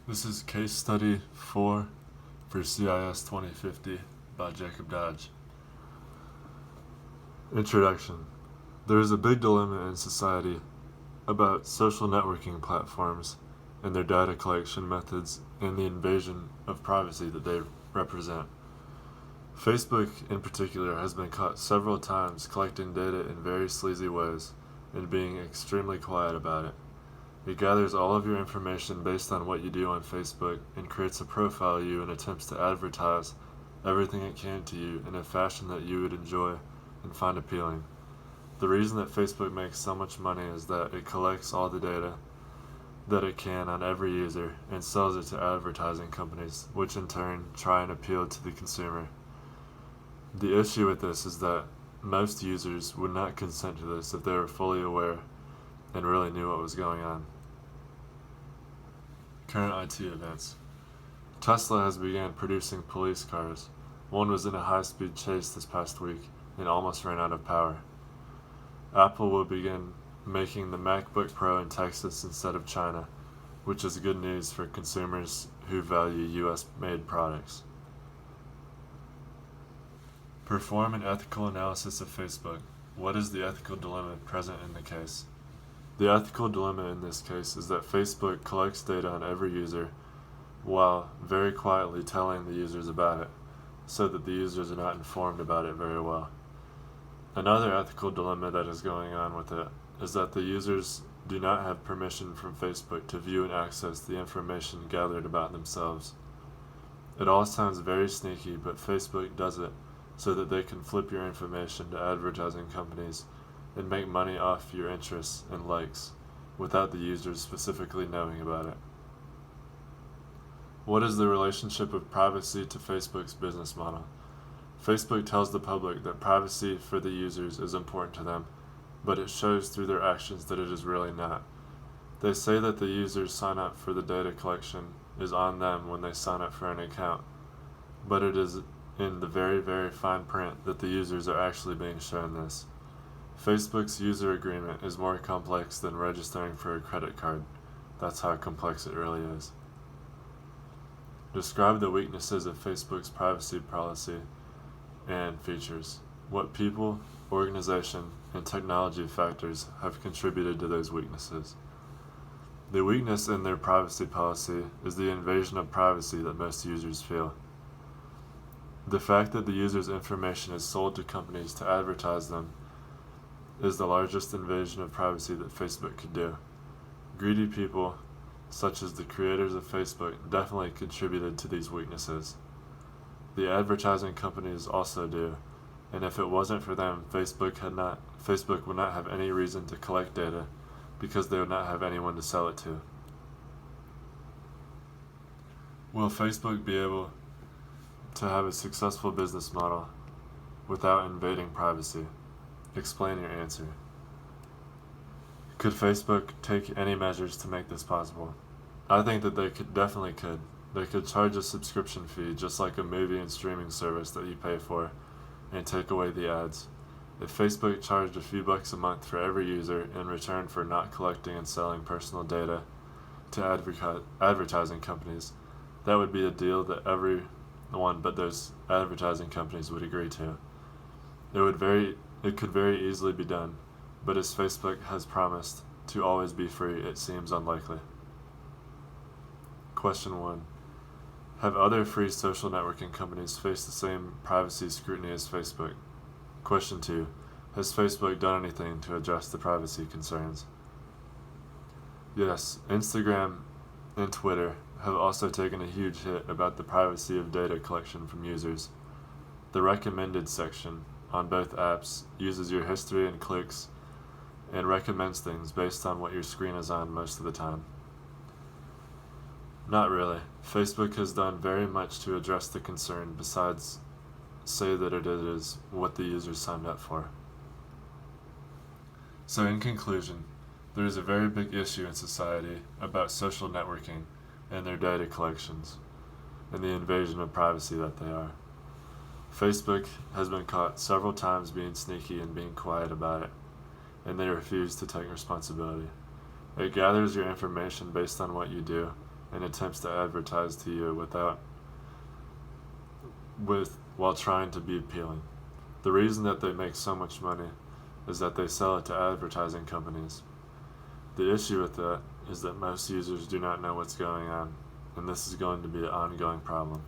This is Case Study 4 for CIS 2050 by Jacob Dodge. Introduction. There is a big dilemma in society about social networking platforms and their data collection methods and the invasion of privacy that they represent. Facebook, in particular, has been caught several times collecting data in very sleazy ways and being extremely quiet about it. It gathers all of your information based on what you do on Facebook and creates a profile of you and attempts to advertise everything it can to you in a fashion that you would enjoy and find appealing. The reason that Facebook makes so much money is that it collects all the data that it can on every user and sells it to advertising companies, which in turn try and appeal to the consumer. The issue with this is that most users would not consent to this if they were fully aware and really knew what was going on. Current IT events. Tesla has begun producing police cars. One was in a high-speed chase this past week and almost ran out of power. Apple will begin making the MacBook Pro in Texas instead of China, which is good news for consumers who value US-made products. Perform an ethical analysis of Facebook. What is the ethical dilemma present in the case? The ethical dilemma in this case is that Facebook collects data on every user while very quietly telling the users about it, so that the users are not informed about it very well. Another ethical dilemma that is going on with it is that the users do not have permission from Facebook to view and access the information gathered about themselves. It all sounds very sneaky, but Facebook does it so that they can flip your information to advertising companies and make money off your interests and likes without the users specifically knowing about it. What is the relationship of privacy to Facebook's business model? Facebook tells the public that privacy for the users is important to them, but it shows through their actions that it is really not. They say that the users sign up for the data collection is on them when they sign up for an account, but it is in the very, very fine print that the users are actually being shown this. Facebook's user agreement is more complex than registering for a credit card. That's how complex it really is. Describe the weaknesses of Facebook's privacy policy and features. What people, organization, and technology factors have contributed to those weaknesses? The weakness in their privacy policy is the invasion of privacy that most users feel. The fact that the user's information is sold to companies to advertise them is the largest invasion of privacy that Facebook could do. Greedy people, such as the creators of Facebook, definitely contributed to these weaknesses. The advertising companies also do, and if it wasn't for them, Facebook would not have any reason to collect data because they would not have anyone to sell it to. Will Facebook be able to have a successful business model without invading privacy? Explain your answer. Could Facebook take any measures to make this possible? I think that they definitely could. They could charge a subscription fee just like a movie and streaming service that you pay for and take away the ads. If Facebook charged a few bucks a month for every user in return for not collecting and selling personal data to advertising companies, that would be a deal that everyone but those advertising companies would agree to. It could very easily be done, but as Facebook has promised to always be free, it seems unlikely. Question 1. Have other free social networking companies faced the same privacy scrutiny as Facebook? Question 2. Has Facebook done anything to address the privacy concerns? Yes, Instagram and Twitter have also taken a huge hit about the privacy of data collection from users. The recommended section on both apps uses your history and clicks and recommends things based on what your screen is on most of the time. Not really. Facebook has done very much to address the concern besides say that it is what the users signed up for. So in conclusion, there is a very big issue in society about social networking and their data collections and the invasion of privacy that they are. Facebook has been caught several times being sneaky and being quiet about it, and they refuse to take responsibility. It gathers your information based on what you do and attempts to advertise to you while trying to be appealing. The reason that they make so much money is that they sell it to advertising companies. The issue with that is that most users do not know what's going on, and this is going to be an ongoing problem.